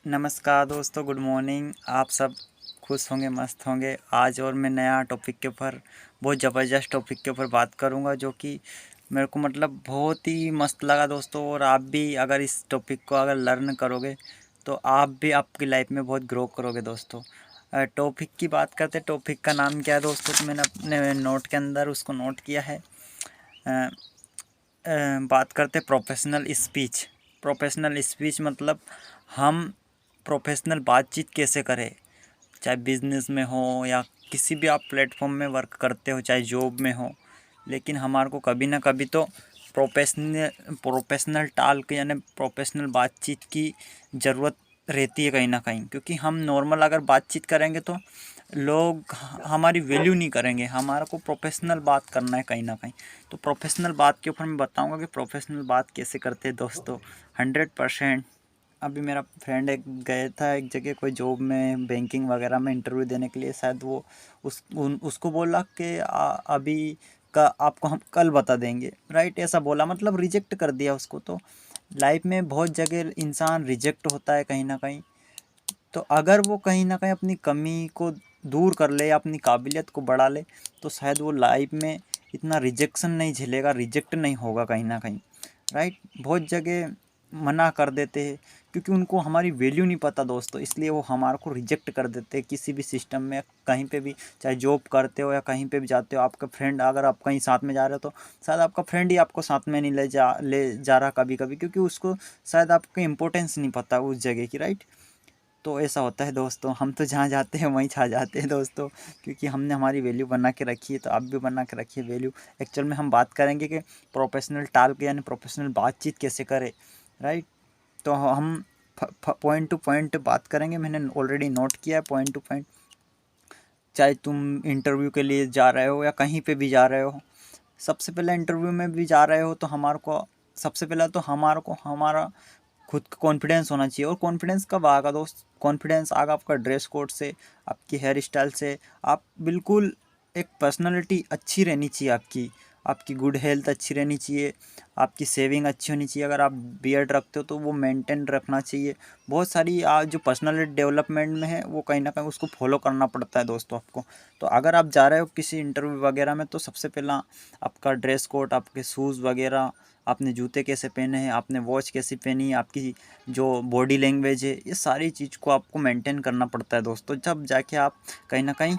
नमस्कार दोस्तों, good morning. आप सब खुश होंगे, मस्त होंगे। आज और मैं नया टॉपिक के ऊपर, बहुत ज़बरदस्त टॉपिक के ऊपर बात करूंगा, जो कि मेरे को मतलब बहुत ही मस्त लगा दोस्तों। और आप भी अगर इस टॉपिक को अगर लर्न करोगे तो आप भी आपकी लाइफ में बहुत ग्रो करोगे दोस्तों। टॉपिक की बात करते, टॉपिक का नाम क्या है दोस्तों, तो मैंने अपने नोट के अंदर उसको नोट किया है। बात करते प्रोफेशनल स्पीच। प्रोफेशनल स्पीच मतलब हम प्रोफेशनल बातचीत कैसे करें, चाहे बिजनेस में हो या किसी भी आप प्लेटफॉर्म में वर्क करते हो, चाहे जॉब में हो। लेकिन हमारे को कभी ना कभी तो प्रोफेशनल टॉक यानी प्रोफेशनल बातचीत की ज़रूरत रहती है कहीं ना कहीं, क्योंकि हम नॉर्मल अगर बातचीत करेंगे तो लोग हमारी वैल्यू नहीं करेंगे। हमारा को प्रोफेशनल बात करना है कहीं ना कहीं। तो प्रोफेशनल बात के ऊपर मैं बताऊंगा कि प्रोफेशनल बात कैसे करते हैं दोस्तों। 100%। अभी मेरा फ्रेंड एक गया था एक जगह, कोई जॉब में बैंकिंग वगैरह में इंटरव्यू देने के लिए। शायद वो उसको बोला कि अभी का आपको हम कल बता देंगे, राइट। ऐसा बोला, मतलब रिजेक्ट कर दिया उसको। तो लाइफ में बहुत जगह इंसान रिजेक्ट होता है कहीं ना कहीं। तो अगर वो कहीं ना कहीं अपनी कमी को दूर कर ले या अपनी काबिलियत को बढ़ा ले, तो शायद वो लाइफ में इतना रिजेक्शन नहीं झेलेगा, रिजेक्ट नहीं होगा कहीं ना कहीं, राइट। बहुत जगह मना कर देते हैं क्योंकि उनको हमारी वैल्यू नहीं पता दोस्तों, इसलिए वो हमारे को रिजेक्ट कर देते हैं किसी भी सिस्टम में, कहीं पे भी। चाहे जॉब करते हो या कहीं पे भी जाते हो, आपका फ्रेंड, अगर आप कहीं साथ में जा रहे हो तो शायद आपका फ्रेंड ही आपको साथ में नहीं ले जा रहा कभी कभी, क्योंकि उसको शायद आपको इम्पोर्टेंस नहीं पता उस जगह की, राइट। तो ऐसा होता है दोस्तों, हम तो जहाँ जाते हैं वहीं छा जाते हैं दोस्तों, क्योंकि हमने हमारी वैल्यू बना के रखी है। तो आप भी बना के रखिए वैल्यू। एक्चुअल में हम बात करेंगे कि प्रोफेशनल टॉक यानी प्रोफेशनल बातचीत कैसे करें, राइट। तो हम पॉइंट टू पॉइंट बात करेंगे। मैंने ऑलरेडी नोट किया है पॉइंट टू पॉइंट। चाहे तुम इंटरव्यू के लिए जा रहे हो या कहीं पे भी जा रहे हो, सबसे पहले इंटरव्यू में भी जा रहे हो तो हमारे को सबसे पहले तो हमारा खुद का कॉन्फिडेंस होना चाहिए। और कॉन्फिडेंस कब आएगा दोस्त? कॉन्फिडेंस आएगा आपका ड्रेस कोड से, आपकी हेयर स्टाइल से। आप बिल्कुल, एक पर्सनालिटी अच्छी रहनी चाहिए आपकी, आपकी गुड हेल्थ अच्छी रहनी चाहिए, आपकी सेविंग अच्छी होनी चाहिए। अगर आप बियर्ड रखते हो तो वो मेंटेन रखना चाहिए। बहुत सारी आज जो पर्सनालिटी डेवलपमेंट में है वो कहीं ना कहीं उसको फॉलो करना पड़ता है दोस्तों आपको। तो अगर आप जा रहे हो किसी इंटरव्यू वगैरह में, तो सबसे पहला आपका ड्रेस कोड, आपके शूज़ वगैरह, आपने जूते कैसे पहने हैं, आपने वॉच कैसी पहनी है, आपकी जो बॉडी लैंग्वेज है, ये सारी चीज़ को आपको मेंटेन करना पड़ता है दोस्तों। जब जाके आप कहीं ना कहीं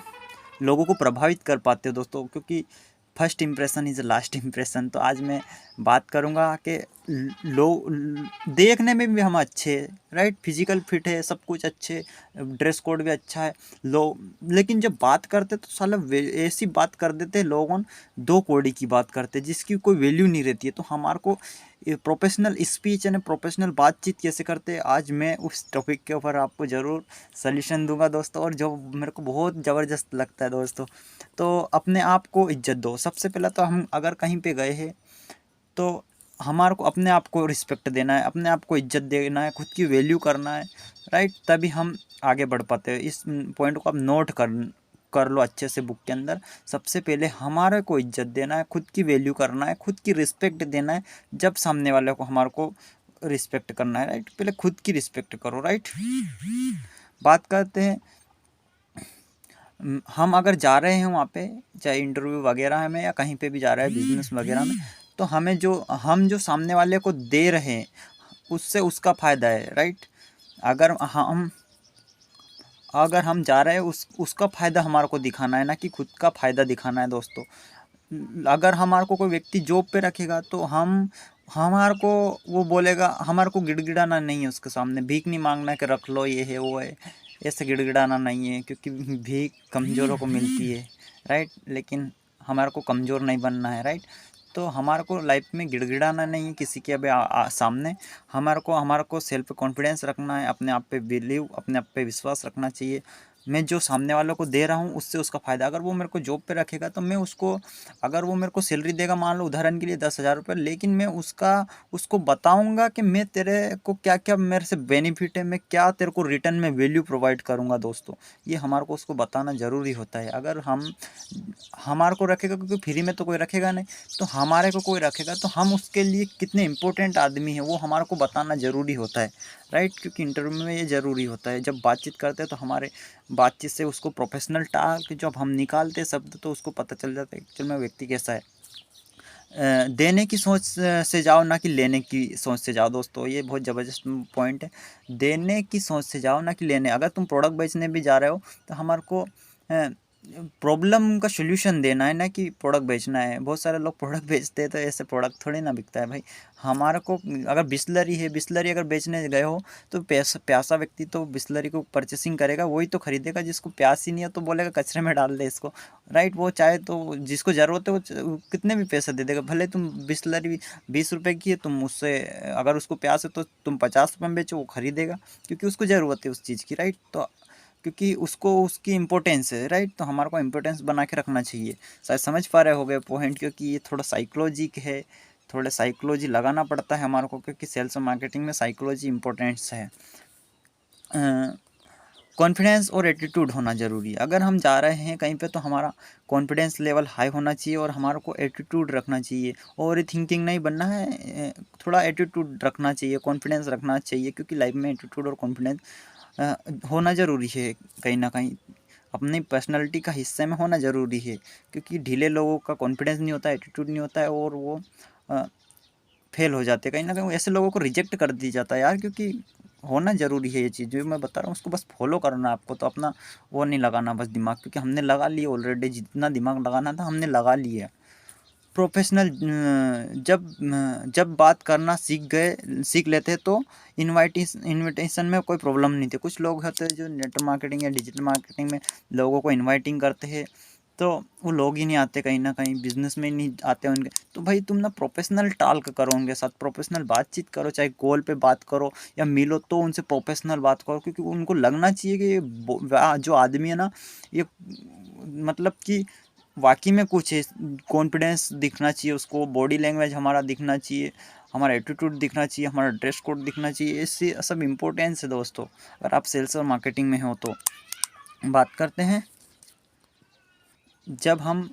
लोगों को प्रभावित कर पाते हो दोस्तों, क्योंकि first impression is last impression. तो आज मैं बात करूँगा कि लोग देखने में भी हम अच्छे, राइट, फिजिकल फिट है, सब कुछ अच्छे, ड्रेस कोड भी अच्छा है लोग, लेकिन जब बात करते तो साला ऐसी बात कर देते हैं लोगों, दो कौड़ी की बात करते जिसकी कोई वैल्यू नहीं रहती है। तो हमारे को प्रोफेशनल स्पीच यानी प्रोफेशनल बातचीत कैसे करते हैं, आज मैं उस टॉपिक के ऊपर आपको ज़रूर सल्यूशन दूंगा दोस्तों। और जो मेरे को बहुत ज़बरदस्त लगता है दोस्तों, तो अपने आप को इज्जत दो। सबसे पहला तो हम अगर कहीं पे गए हैं तो हमारे को अपने आप को रिस्पेक्ट देना है, अपने आप को इज्जत देना है, खुद की वैल्यू करना है, राइट। तभी हम आगे बढ़ पाते हैं। इस पॉइंट को आप नोट कर लो अच्छे से बुक के अंदर। सबसे पहले हमारे को इज्जत देना है, खुद की वैल्यू करना है, खुद की रिस्पेक्ट देना है। जब सामने वाले को हमारे को रिस्पेक्ट करना है, राइट, पहले खुद की रिस्पेक्ट करो, राइट। बात करते हैं, हम अगर जा रहे हैं वहाँ पे, चाहे इंटरव्यू वगैरह में या कहीं पे भी जा रहे हैं बिजनेस वगैरह में, तो हम जो सामने वाले को दे रहे हैं उससे उसका फ़ायदा है, राइट। अगर हम जा रहे हैं उसका फ़ायदा हमारे को दिखाना है, ना कि खुद का फ़ायदा दिखाना है दोस्तों। अगर हमारे को कोई व्यक्ति जॉब पे रखेगा तो हमारे को वो बोलेगा, हमारे को गिड़गिड़ाना नहीं है उसके सामने, भीख नहीं मांगना है कि रख लो ये है वो है, ऐसे गिड़गिड़ाना नहीं है, क्योंकि भीख कमज़ोरों को मिलती है, राइट। लेकिन हमारे को कमज़ोर नहीं बनना है, राइट। तो हमारे को लाइफ में गिड़गिड़ाना नहीं है किसी के सामने। हमारे को सेल्फ कॉन्फिडेंस रखना है, अपने आप पे बिलीव, अपने आप पे विश्वास रखना चाहिए। मैं जो सामने वालों को दे रहा हूँ उससे उसका फ़ायदा। अगर वो मेरे को जॉब पे रखेगा तो मैं उसको, अगर वो मेरे को सैलरी देगा मान लो उदाहरण के लिए 10,000 रुपये, लेकिन मैं उसको बताऊंगा कि मैं तेरे को क्या क्या मेरे से बेनिफिट है, मैं क्या तेरे को रिटर्न में वैल्यू प्रोवाइड करूंगा दोस्तों। ये हमारे को उसको बताना ज़रूरी होता है। अगर हम हमारे को रखेगा, क्योंकि फ्री में तो कोई रखेगा नहीं, तो हमारे को कोई रखेगा तो हम उसके लिए कितने इंपॉर्टेंट आदमी है वो हमारे को बताना ज़रूरी होता है, राइट। क्योंकि इंटरव्यू में ये ज़रूरी होता है, जब बातचीत करते हैं तो हमारे बातचीत से उसको प्रोफेशनल टाल के जब हम निकालते हैं शब्द तो उसको पता चल जाता है एक्चुअल में व्यक्ति कैसा है। देने की सोच से जाओ ना कि लेने की सोच से जाओ दोस्तों, ये बहुत ज़बरदस्त पॉइंट है। देने की सोच से जाओ ना कि लेने। अगर तुम प्रोडक्ट बेचने भी जा रहे हो तो हमारे को प्रॉब्लम का सोल्यूशन देना है, ना कि प्रोडक्ट बेचना है। बहुत सारे लोग प्रोडक्ट बेचते हैं तो ऐसे प्रोडक्ट थोड़ी ना बिकता है भाई। हमारे को अगर बिस्लरी है, बिस्लरी अगर बेचने गए हो तो प्यासा व्यक्ति तो बिस्लरी को परचेसिंग करेगा, वही तो खरीदेगा। जिसको प्यास ही नहीं है तो बोलेगा कचरे में डाल दे इसको, राइट। वो चाहे तो जिसको ज़रूरत है वो कितने भी पैसे दे देगा, भले तुम बिस्लरी 20 रुपए की है, तुम उससे अगर उसको प्यास है तो तुम 50 रुपये में बेचो, वो खरीदेगा क्योंकि उसको ज़रूरत है उस चीज़ की, राइट। तो क्योंकि उसको उसकी इम्पोर्टेंस है, राइट। तो हमारे को इम्पोर्टेंस बना के रखना चाहिए। शायद समझ पा रहे होगे पॉइंट, क्योंकि ये थोड़ा साइकोलॉजी है, थोड़ा साइकोलॉजी लगाना पड़ता है हमारे को, क्योंकि सेल्स और मार्केटिंग में साइकोलॉजी इम्पोर्टेंट्स है। कॉन्फिडेंस और एटीट्यूड होना ज़रूरी है। अगर हम जा रहे हैं कहीं पे तो हमारा कॉन्फिडेंस लेवल हाई होना चाहिए और हमारे को एटीट्यूड रखना चाहिए। ओवर थिंकिंग नहीं बनना है, थोड़ा एटीट्यूड रखना चाहिए, कॉन्फिडेंस रखना चाहिए, क्योंकि लाइफ में एटीट्यूड और कॉन्फिडेंस होना ज़रूरी है कहीं ना कहीं, अपनी पर्सनालिटी का हिस्से में होना ज़रूरी है। क्योंकि ढीले लोगों का कॉन्फिडेंस नहीं होता, एटीट्यूड नहीं होता है और वो फेल हो जाते हैं कहीं ना कहीं। ऐसे लोगों को रिजेक्ट कर दिया जाता है यार, क्योंकि होना ज़रूरी है ये चीज़ जो मैं बता रहा हूँ, उसको बस फॉलो करना है आपको। तो अपना वो नहीं लगाना बस दिमाग, क्योंकि हमने लगा लिया ऑलरेडी, जितना दिमाग लगाना था हमने लगा लिया। प्रोफेशनल जब बात करना सीख लेते तो इनविटेशन में कोई प्रॉब्लम नहीं थी। कुछ लोग होते हैं जो नेटवर्क मार्केटिंग या डिजिटल मार्केटिंग में लोगों को इनवाइटिंग करते हैं तो वो लोग ही नहीं आते, कहीं ना कहीं बिजनेस में नहीं आते उनके। तो भाई तुम ना प्रोफेशनल टाल्क करो उनके साथ, प्रोफेशनल बातचीत करो, चाहे कॉल पे बात करो या मिलो तो उनसे प्रोफेशनल बात करो। क्योंकि उनको लगना चाहिए कि ये जो आदमी है ना, ये मतलब कि वाकई में कुछ है। कॉन्फिडेंस दिखना चाहिए उसको, बॉडी लैंग्वेज हमारा दिखना चाहिए, हमारा एटीट्यूड दिखना चाहिए, हमारा ड्रेस कोड दिखना चाहिए। इससे सब इम्पोर्टेंस है दोस्तों, अगर आप सेल्स और मार्केटिंग में हो तो। बात करते हैं, जब हम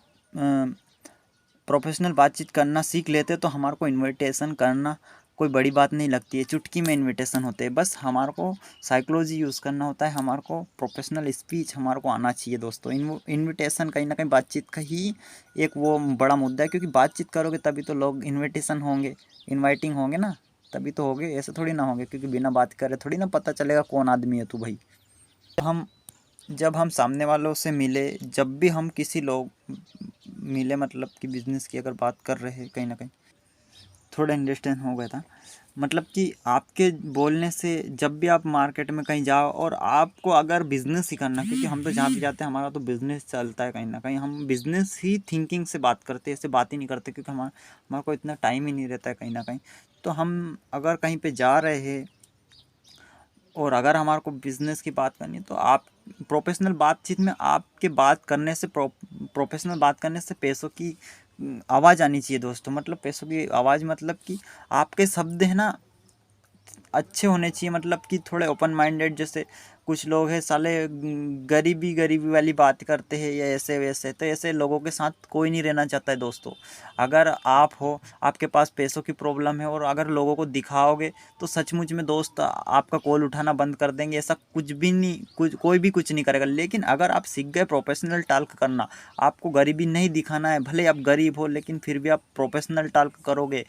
प्रोफेशनल बातचीत करना सीख लेते तो हमारे को इनविटेशन करना कोई बड़ी बात नहीं लगती है। चुटकी में इनविटेशन होते हैं, बस हमारे को साइकोलॉजी यूज़ करना होता है, हमारे को प्रोफेशनल स्पीच हमारे को आना चाहिए दोस्तों। इनविटेशन कहीं ना कहीं बातचीत का ही एक वो बड़ा मुद्दा है, क्योंकि बातचीत करोगे तभी तो लोग इन्विटेशन होंगे, इन्वाइटिंग होंगे ना, तभी तो होंगे, ऐसे थोड़ी ना होंगे। क्योंकि बिना बात करे थोड़ी ना पता चलेगा कौन आदमी है तू भाई। हम जब हम सामने वालों से मिले, जब भी हम किसी लोग मिले, मतलब कि बिज़नेस की अगर बात कर रहे हैं, कहीं ना कहीं थोड़ा अंडरस्टैंड हो गया था। मतलब कि आपके बोलने से जब भी आप मार्केट में कहीं जाओ और आपको अगर बिज़नेस ही करना, क्योंकि हम तो जहाँ भी जाते हैं हमारा तो बिज़नेस चलता है, कहीं ना कहीं हम बिज़नेस ही थिंकिंग से बात करते हैं, ऐसे बात ही नहीं करते, क्योंकि हमारे को इतना टाइम ही नहीं रहता है कहीं ना कहीं। तो हम अगर कहीं पे जा रहे हैं और अगर हमारे को बिज़नेस की बात करनी है तो आप प्रोफेशनल बातचीत में आपके बात करने से प्रोफेशनल बात करने से पैसों की आवाज़ आनी चाहिए दोस्तों। मतलब पैसों की आवाज़, मतलब कि आपके शब्द है ना अच्छे होने चाहिए, मतलब कि थोड़े ओपन माइंडेड। जैसे कुछ लोग हैं साले गरीबी गरीबी वाली बात करते हैं या ऐसे वैसे, तो ऐसे लोगों के साथ कोई नहीं रहना चाहता है दोस्तों। अगर आप हो, आपके पास पैसों की प्रॉब्लम है और अगर लोगों को दिखाओगे तो सचमुच में दोस्त आपका कॉल उठाना बंद कर देंगे। ऐसा कुछ भी नहीं, कोई भी कुछ नहीं करेगा। लेकिन अगर आप सीख गए प्रोफेशनल टाल्क करना, आपको गरीबी नहीं दिखाना है, भले आप गरीब हो लेकिन फिर भी आप प्रोफेशनल टाल्क करोगे,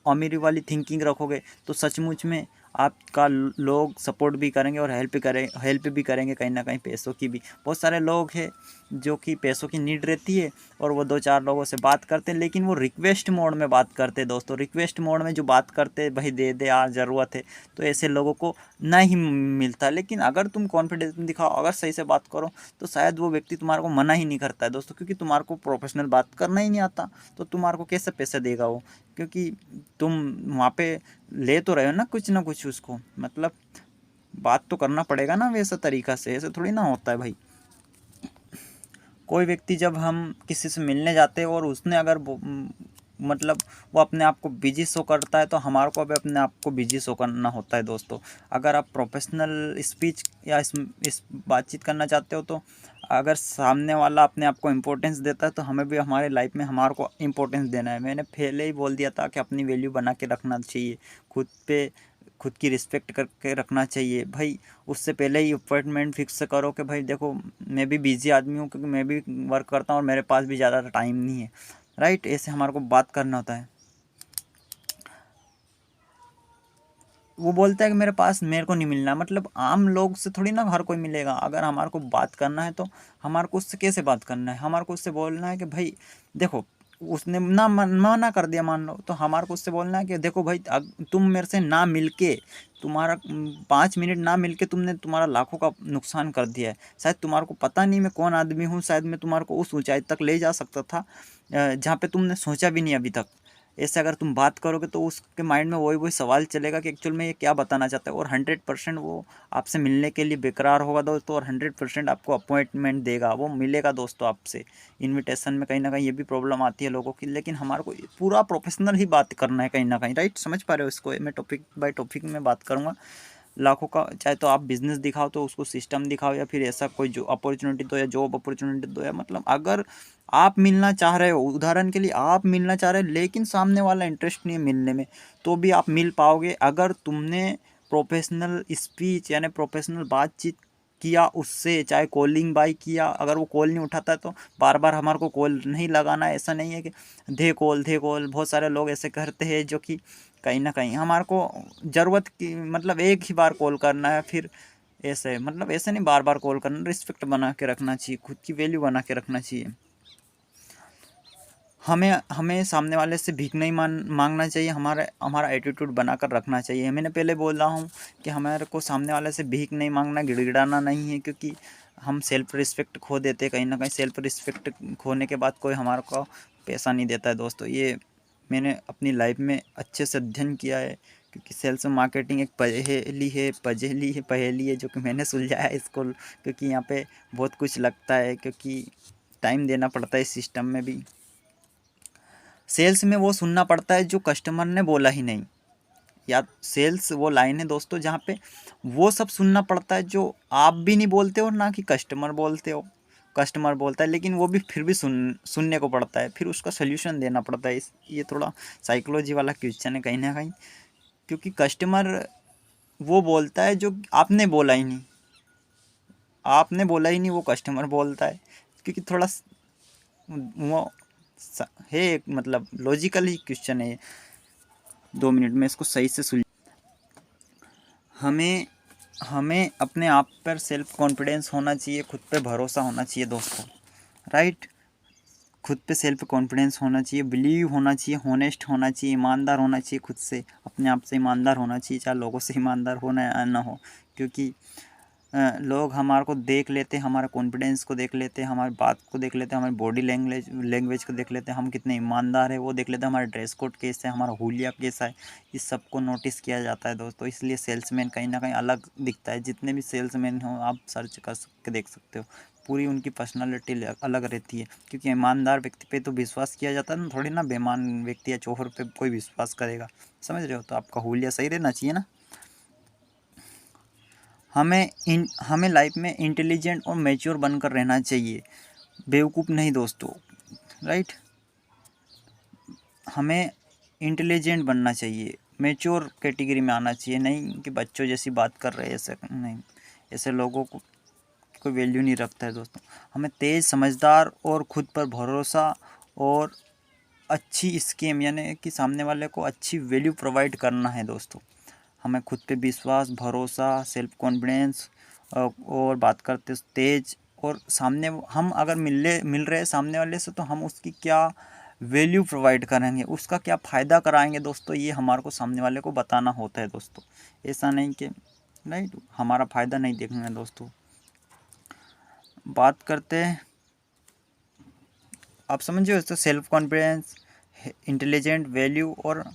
अमीरी वाली थिंकिंग रखोगे, तो सचमुच में आपका लोग सपोर्ट भी करेंगे और हेल्प भी करेंगे कहीं ना कहीं पैसों की भी। बहुत सारे लोग हैं जो कि पैसों की नीड रहती है और वो दो चार लोगों से बात करते हैं, लेकिन वो रिक्वेस्ट मोड में बात करते हैं दोस्तों। रिक्वेस्ट मोड में जो बात करते हैं, भाई दे दे यार ज़रूरत है, तो ऐसे लोगों को नहीं मिलता। लेकिन अगर तुम कॉन्फिडेंस दिखाओ, अगर सही से बात करो, तो शायद वो व्यक्ति तुम्हारे को मना ही नहीं करता है दोस्तों। क्योंकि तुम्हारे को प्रोफेशनल बात करना ही नहीं आता, तो तुम्हारे को कैसे पैसे देगा वो? क्योंकि तुम वहाँ पे ले तो रहे हो ना कुछ उसको, मतलब बात तो करना पड़ेगा ना वैसा तरीका से, ऐसे थोड़ी ना होता है भाई। कोई व्यक्ति जब हम किसी से मिलने जाते हैं और उसने अगर मतलब वो अपने आप को बिजी शो करता है तो हमारे को भी अपने आप को बिजी शो करना होता है दोस्तों। अगर आप प्रोफेशनल स्पीच या इस बातचीत करना चाहते हो तो अगर सामने वाला अपने आप को इम्पोर्टेंस देता है तो हमें भी हमारे लाइफ में हमारे को इम्पोर्टेंस देना है। मैंने पहले ही बोल दिया था कि अपनी वैल्यू बना के रखना चाहिए, खुद की रिस्पेक्ट करके रखना चाहिए भाई। उससे पहले ही अपॉइंटमेंट फिक्स करो कि भाई देखो मैं भी बिजी आदमी हूँ, क्योंकि मैं भी वर्क करता हूँ और मेरे पास भी ज़्यादा टाइम नहीं है, राइट। ऐसे हमारे को बात करना होता है। वो बोलता है कि मेरे को नहीं मिलना, मतलब आम लोग से थोड़ी ना हर कोई मिलेगा। अगर हमारे को बात करना है तो हमारे को उससे कैसे बात करना है, हमारे को उससे बोलना है कि भाई देखो, उसने ना मना कर दिया मान लो, तो हमारे को उससे बोलना है कि देखो भाई तुम मेरे से ना मिलके, तुम्हारा 5 मिनट ना मिलके तुमने तुम्हारा लाखों का नुकसान कर दिया है। शायद तुम्हारे को पता नहीं मैं कौन आदमी हूँ, शायद मैं तुम्हारे को उस ऊंचाई तक ले जा सकता था जहाँ पे तुमने सोचा भी नहीं अभी तक। ऐसे अगर तुम बात करोगे तो उसके माइंड में वही वही सवाल चलेगा कि एक्चुअल में ये क्या बताना चाहता है, और 100% वो आपसे मिलने के लिए बेकरार होगा दोस्तों, और 100% आपको अपॉइंटमेंट देगा, वो मिलेगा दोस्तों आपसे। इनविटेशन में कहीं ना कहीं ये भी प्रॉब्लम आती है लोगों की, लेकिन हमारे को पूरा प्रोफेशनल ही बात करना है कहीं ना कहीं, राइट। समझ पा रहे हो इसको, मैं टॉपिक बाय टॉपिक में बात करूँगा। लाखों का चाहे तो आप बिजनेस दिखाओ तो उसको सिस्टम दिखाओ, या फिर ऐसा कोई जो अपॉर्चुनिटी दो या जॉब अपॉर्चुनिटी दो, या मतलब अगर आप मिलना चाह रहे हो, उदाहरण के लिए आप मिलना चाह रहे हो लेकिन सामने वाला इंटरेस्ट नहीं है मिलने में, तो भी आप मिल पाओगे अगर तुमने प्रोफेशनल स्पीच यानी प्रोफेशनल बातचीत किया उससे। चाहे कॉलिंग बाय किया, अगर वो कॉल नहीं उठाता है तो बार बार हमारे को कॉल नहीं लगाना है। ऐसा नहीं है कि दे कॉल, बहुत सारे लोग ऐसे करते हैं जो कि कहीं ना कहीं हमारे को ज़रूरत की मतलब एक ही बार कॉल करना है, फिर ऐसे मतलब ऐसे नहीं बार बार कॉल करना। रिस्पेक्ट बना के रखना चाहिए, खुद की वैल्यू बना के रखना चाहिए। हमें हमें सामने वाले से भीख नहीं मांगना चाहिए, हमारा एटीट्यूड बनाकर रखना चाहिए। मैंने पहले बोला हूँ कि हमारे को सामने वाले से भीख नहीं मांगना, गिड़गिड़ाना नहीं है, क्योंकि हम सेल्फ रिस्पेक्ट खो देते कहीं ना कहीं। सेल्फ रिस्पेक्ट खोने के बाद कोई हमारे को पैसा नहीं देता है दोस्तों। ये मैंने अपनी लाइफ में अच्छे से अध्ययन किया है, क्योंकि सेल्स मार्केटिंग एक पहेली है जो कि मैंने सुलझाया है इसको, क्योंकि यहाँ पे बहुत कुछ लगता है, क्योंकि टाइम देना पड़ता है इस सिस्टम में भी। सेल्स में वो सुनना पड़ता है जो कस्टमर ने बोला ही नहीं, या सेल्स वो लाइन है दोस्तों जहाँ पे वो सब सुनना पड़ता है जो आप भी नहीं बोलते हो ना कि कस्टमर बोलते हो। कस्टमर बोलता है लेकिन वो भी फिर भी सुनने को पड़ता है, फिर उसका सोल्यूशन देना पड़ता है। ये थोड़ा साइकोलॉजी वाला क्वेश्चन है कहीं ना कहीं, क्योंकि कस्टमर वो बोलता है जो आपने बोला ही नहीं वो कस्टमर बोलता है, क्योंकि थोड़ा वो है एक मतलब लॉजिकल ही क्वेश्चन है। 2 मिनट में इसको सही से सुन। हमें हमें अपने आप पर सेल्फ कॉन्फिडेंस होना चाहिए, खुद पे भरोसा होना चाहिए दोस्तों, राइट। खुद पे सेल्फ कॉन्फिडेंस होना चाहिए, बिलीव होना चाहिए, होनेस्ट होना चाहिए, ईमानदार होना चाहिए, खुद से अपने आप से ईमानदार होना चाहिए, चाहे लोगों से ईमानदार हो ना हो। क्योंकि लोग हमारे को देख लेते हैं, हमारे कॉन्फिडेंस को देख लेते हैं, हमारी बात को देख लेते हैं, हमारी बॉडी लैंग्वेज को देख लेते हैं, हम कितने ईमानदार है वो देख लेते हैं, हमारा ड्रेस कोड कैसा है, हमारा हुलिया कैसा है, इस सबको नोटिस किया जाता है दोस्तों। इसलिए सेल्समैन कहीं ना कहीं अलग दिखता है। जितने भी सेल्समैन हो आप सर्च कर के देख सकते हो, पूरी उनकी पर्सनालिटी अलग रहती है, क्योंकि ईमानदार व्यक्ति पे तो विश्वास किया जाता है ना, थोड़ी ना बेईमान व्यक्ति या चोहर पे कोई विश्वास करेगा। समझ रहे हो, तो आपका हुलिया सही रहना चाहिए ना। हमें लाइफ में इंटेलिजेंट और मैच्योर बनकर रहना चाहिए, बेवकूफ़ नहीं दोस्तों, राइट। हमें इंटेलिजेंट बनना चाहिए, मैच्योर कैटेगरी में आना चाहिए, नहीं कि बच्चों जैसी बात कर रहे हैं, ऐसे नहीं। ऐसे लोगों को कोई वैल्यू नहीं रखता है दोस्तों। हमें तेज़, समझदार और खुद पर भरोसा और अच्छी स्कीम यानी कि सामने वाले को अच्छी वैल्यू प्रोवाइड करना है दोस्तों। हमें खुद पे विश्वास, भरोसा, सेल्फ कॉन्फिडेंस और बात करते तेज, और सामने हम अगर मिल रहे हैं सामने वाले से तो हम उसकी क्या वैल्यू प्रोवाइड करेंगे, उसका क्या फ़ायदा कराएंगे दोस्तों, ये हमारे को सामने वाले को बताना होता है दोस्तों। ऐसा नहीं कि राइट हमारा फ़ायदा नहीं देखना है दोस्तों। बात करते हैं, आप समझिए तो सेल्फ कॉन्फिडेंस, इंटेलिजेंट, वैल्यू और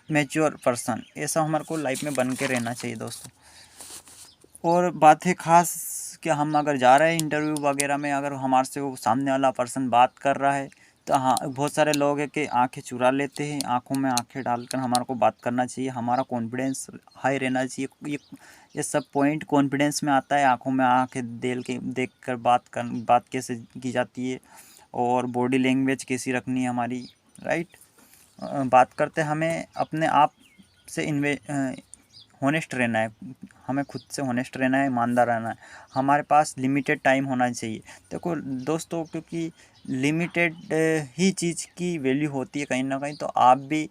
मैच्योर पर्सन, ऐसा हमारे को लाइफ में बन के रहना चाहिए दोस्तों। और बात है ख़ास कि हम अगर जा रहे हैं इंटरव्यू वगैरह में, अगर हमारे से वो सामने वाला पर्सन बात कर रहा है तो हाँ, बहुत सारे लोग हैं कि आंखें चुरा लेते हैं, आंखों में आंखें डालकर हमारे को बात करना चाहिए, हमारा कॉन्फिडेंस हाई रहना चाहिए। ये सब पॉइंट कॉन्फिडेंस में आता है, आंखों में आंखें देख कर बात कैसे की जाती है, और बॉडी लैंग्वेज कैसी रखनी है हमारी, राइट। बात करते हमें अपने आप से होनेस्ट रहना है, हमें खुद से होनेस्ट रहना है, ईमानदार रहना है। हमारे पास लिमिटेड टाइम होना चाहिए। देखो दोस्तों, क्योंकि लिमिटेड ही चीज़ की वैल्यू होती है कहीं ना कहीं। तो आप भी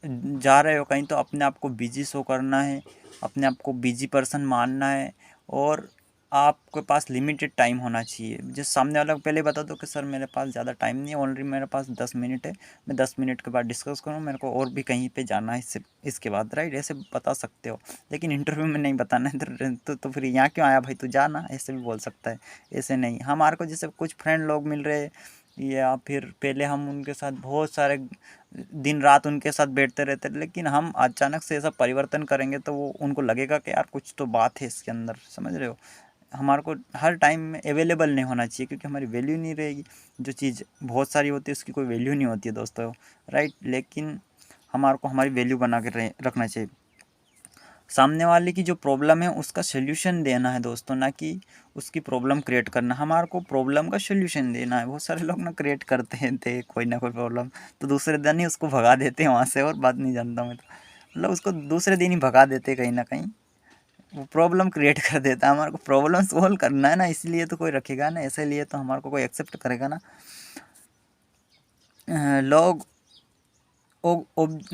जा रहे हो कहीं तो अपने आप को बिजी शो करना है, अपने आप को बिजी पर्सन मानना है, और आपके पास लिमिटेड टाइम होना चाहिए। जिस सामने वाला को पहले बता दो कि सर मेरे पास ज़्यादा टाइम नहीं है, ऑलरेडी मेरे पास 10 मिनट है, मैं 10 मिनट के बाद डिस्कस करूँ, मेरे को और भी कहीं पे जाना है इसके बाद, राइट। ऐसे बता सकते हो, लेकिन इंटरव्यू में नहीं बताना है। तो फिर यहाँ क्यों आया भाई, तू जाना, ऐसे भी बोल सकता है। ऐसे नहीं, हमारे को जैसे कुछ फ्रेंड लोग मिल रहे, या फिर पहले हम उनके साथ बहुत सारे दिन रात उनके साथ बैठते रहते, लेकिन हम अचानक से ऐसा परिवर्तन करेंगे तो वो उनको लगेगा कि यार कुछ तो बात है इसके अंदर, समझ रहे हो। हमारे को हर टाइम में अवेलेबल नहीं होना चाहिए, क्योंकि हमारी वैल्यू नहीं रहेगी। जो चीज़ बहुत सारी होती है उसकी कोई वैल्यू नहीं होती है दोस्तों, राइट। लेकिन हमारे को हमारी वैल्यू बना के रखना चाहिए। सामने वाले की जो प्रॉब्लम है उसका सोल्यूशन देना है दोस्तों, ना कि उसकी प्रॉब्लम क्रिएट करना। हमारे को प्रॉब्लम का सोल्यूशन देना है। बहुत सारे लोग ना क्रिएट करते हैं थे कोई ना कोई प्रॉब्लम, तो दूसरे दिन ही उसको भगा देते हैं वहाँ से, और बात नहीं जानता मैं तो, मतलब उसको दूसरे दिन ही भगा देते हैं कहीं ना कहीं। वो प्रॉब्लम क्रिएट कर देता है। हमारे को प्रॉब्लम सोल्व करना है ना, इसलिए तो कोई रखेगा ना, ऐसे लिए तो हमारे को कोई एक्सेप्ट करेगा ना। लोग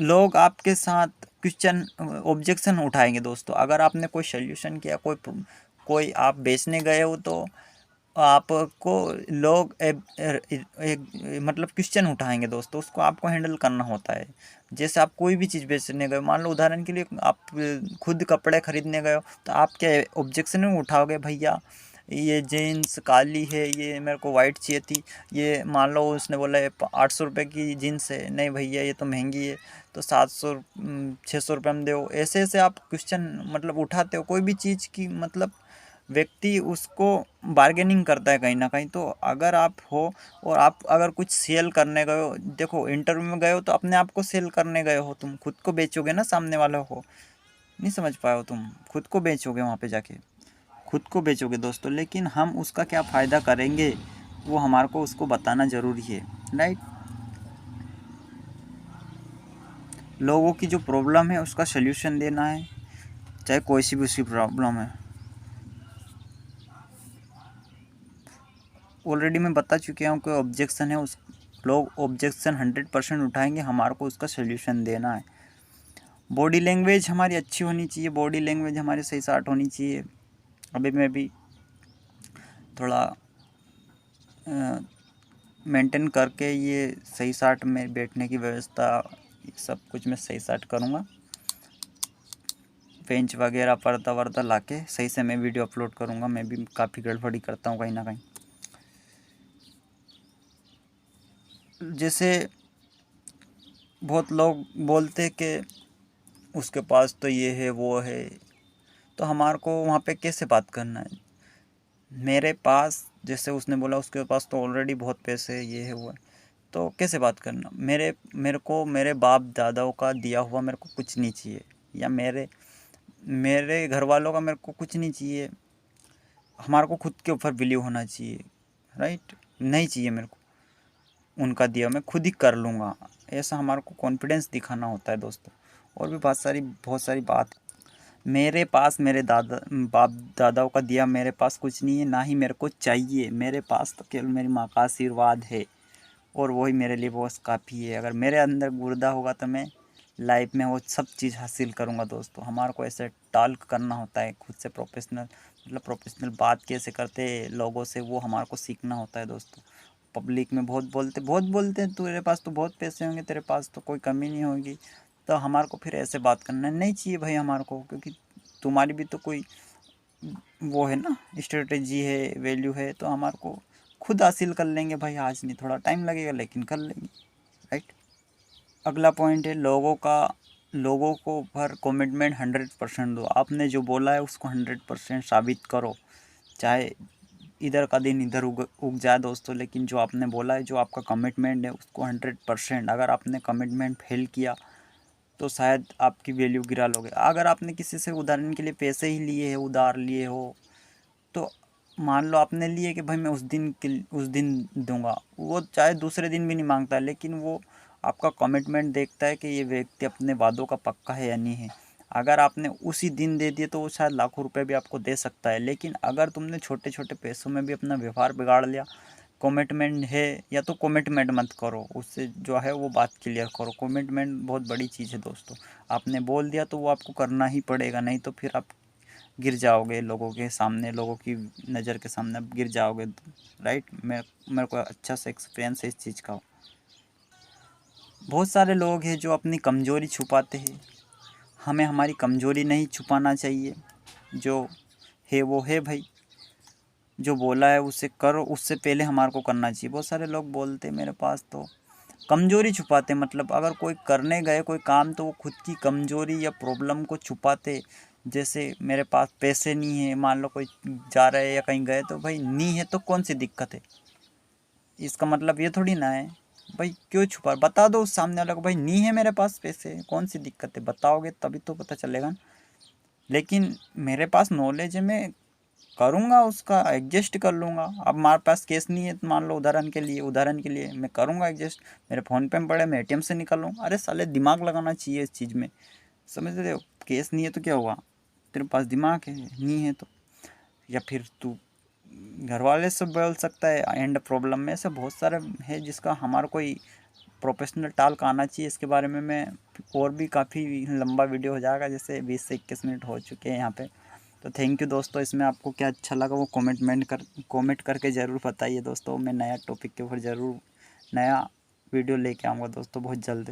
लोग आपके साथ क्वेश्चन ऑब्जेक्शन उठाएंगे दोस्तों। अगर आपने कोई सोल्यूशन किया, कोई आप बेचने गए हो, तो आपको लोग मतलब क्वेश्चन उठाएंगे दोस्तों, उसको आपको हैंडल करना होता है। जैसे आप कोई भी चीज़ बेचने गए, मान लो उदाहरण के लिए आप खुद कपड़े खरीदने गए हो, तो आप क्या ऑब्जेक्शन में उठाओगे, भैया ये जीन्स काली है, ये मेरे को वाइट चाहिए थी, ये मान लो उसने बोला है 800 रुपये की जीन्स है, नहीं भैया ये तो महंगी है, तो 700 600 रुपये में दो। ऐसे ऐसे आप क्वेश्चन मतलब उठाते हो कोई भी चीज़ की, मतलब व्यक्ति उसको बार्गेनिंग करता है कहीं ना कहीं। तो अगर आप हो, और आप अगर कुछ सेल करने गए हो, देखो इंटरव्यू में गए हो तो अपने आप को सेल करने गए हो, तुम खुद को बेचोगे ना, सामने वाला को नहीं समझ पाए हो, तुम खुद को बेचोगे वहाँ पे जाके, खुद को बेचोगे दोस्तों। लेकिन हम उसका क्या फ़ायदा करेंगे वो हमारे को उसको बताना ज़रूरी है, राइट। लोगों की जो प्रॉब्लम है उसका सल्यूशन देना है, चाहे कोई सी भी उसकी प्रॉब्लम है। ऑलरेडी मैं बता चुका हूँ कि ऑब्जेक्शन है, उस लोग ऑब्जेक्शन 100% उठाएंगे, हमारे को उसका सल्यूशन देना है। बॉडी लैंग्वेज हमारी अच्छी होनी चाहिए, बॉडी लैंग्वेज हमारी सही साट होनी चाहिए। अभी मैं भी थोड़ा मेंटेन करके ये सही साट में बैठने की व्यवस्था, ये सब कुछ मैं सही साट करूँगा। बेंच वगैरह पर्दा वर्दा ला के सही से मैं वीडियो अपलोड करूँगा। मैं भी काफ़ी गड़बड़ी करता हूँ कहीं ना कहीं। जैसे बहुत लोग बोलते कि उसके पास तो ये है वो है, तो हमारे को वहाँ पे कैसे बात करना है। मेरे पास, जैसे उसने बोला उसके पास तो ऑलरेडी बहुत पैसे है, ये है वो है, तो कैसे बात करना। मेरे को मेरे बाप दादाओं का दिया हुआ मेरे को कुछ नहीं चाहिए, या मेरे घर वालों का मेरे को कुछ नहीं चाहिए। हमारे को खुद के ऊपर बिलीव होना चाहिए, राइट। नहीं चाहिए मेरे को उनका दिया, मैं खुद ही कर लूँगा, ऐसा हमारे को कॉन्फिडेंस दिखाना होता है दोस्तों। और भी बहुत सारी बात। मेरे पास मेरे बाप दादाओं का दिया मेरे पास कुछ नहीं है, ना ही मेरे को चाहिए। मेरे पास तो केवल मेरी माँ का आशीर्वाद है, और वही मेरे लिए बहुत काफ़ी है। अगर मेरे अंदर गुर्दा होगा तो मैं लाइफ में वो सब चीज़ हासिल करूँगा दोस्तों। हमारे को ऐसे टॉक करना होता है खुद से, प्रोफेशनल बात कैसे करते लोगों से, वो हमारे को सीखना होता है दोस्तों। पब्लिक में बहुत बोलते हैं, तेरे पास तो बहुत पैसे होंगे, तेरे पास तो कोई कमी नहीं होगी, तो हमारे को फिर ऐसे बात करना नहीं चाहिए भाई हमारे को, क्योंकि तुम्हारी भी तो कोई वो है ना, स्ट्रेटेजी है, वैल्यू है, तो हमारे को खुद हासिल कर लेंगे भाई। आज नहीं, थोड़ा टाइम लगेगा लेकिन कर लेंगे, राइट। अगला पॉइंट है लोगों को पर कमिटमेंट 100% दो। आपने जो बोला है उसको 100% साबित करो, चाहे इधर का दिन इधर उग जाए दोस्तों, लेकिन जो आपने बोला है, जो आपका कमिटमेंट है उसको 100%, अगर आपने कमिटमेंट फेल किया तो शायद आपकी वैल्यू गिरा लोगे। अगर आपने किसी से उदाहरण के लिए पैसे ही लिए है, उधार लिए हो, तो मान लो आपने लिए कि भाई मैं उस दिन दूंगा, वो चाहे दूसरे दिन भी नहीं मांगता है, लेकिन वो आपका कमिटमेंट देखता है कि ये व्यक्ति अपने वादों का पक्का है या नहीं है। अगर आपने उसी दिन दे दिए तो वो शायद लाखों रुपए भी आपको दे सकता है, लेकिन अगर तुमने छोटे छोटे पैसों में भी अपना व्यवहार बिगाड़ लिया, कमिटमेंट है या तो कमिटमेंट मत करो, उससे जो है वो बात क्लियर करो। कमिटमेंट बहुत बड़ी चीज़ है दोस्तों, आपने बोल दिया तो वो आपको करना ही पड़ेगा, नहीं तो फिर आप गिर जाओगे लोगों के सामने, लोगों की नज़र के सामने आप गिर जाओगे। राइट, मेरे को अच्छा सा एक्सपीरियंस है इस चीज़ का। बहुत सारे लोग हैं जो अपनी कमज़ोरी छुपाते हैं, हमें हमारी कमज़ोरी नहीं छुपाना चाहिए। जो है वो है भाई, जो बोला है उसे करो, उससे पहले हमारे को करना चाहिए। बहुत सारे लोग बोलते मेरे पास तो कमज़ोरी छुपाते, मतलब अगर कोई करने गए कोई काम तो वो खुद की कमज़ोरी या प्रॉब्लम को छुपाते। जैसे मेरे पास पैसे नहीं है, मान लो कोई जा रहे हैं या कहीं गए, तो भाई नहीं है तो कौन सी दिक्कत है, इसका मतलब ये थोड़ी ना है भाई क्यों छुपा, बता दो उस सामने वाले को भाई नहीं है मेरे पास पैसे, कौन सी दिक्कत है, बताओगे तभी तो पता चलेगा ना। लेकिन मेरे पास नॉलेज है, मैं करूँगा, उसका एडजस्ट कर लूँगा। अब हमारे पास कैश नहीं है तो मान लो उदाहरण के लिए मैं करूँगा एडजस्ट, मेरे फ़ोन पे में पड़े, मैं एटीएम से निकाल लूँगा। अरे साले दिमाग लगाना चाहिए इस चीज़ में, समझ रहे हो। कैश नहीं है तो क्या हुआ, तेरे पास दिमाग है, नहीं है तो, या फिर तू घर वाले से बोल सकता है एंड प्रॉब्लम में। ऐसे बहुत सारे है जिसका हमारा कोई प्रोफेशनल टाल्क आना चाहिए। इसके बारे में मैं और भी काफ़ी लंबा वीडियो हो जाएगा, जैसे 20 से 21 मिनट हो चुके हैं यहाँ पे। तो थैंक यू दोस्तों, इसमें आपको क्या अच्छा लगा वो कमेंट करके ज़रूर बताइए दोस्तों। मैं नया टॉपिक के ऊपर ज़रूर नया वीडियो लेके आऊँगा दोस्तों बहुत जल्द।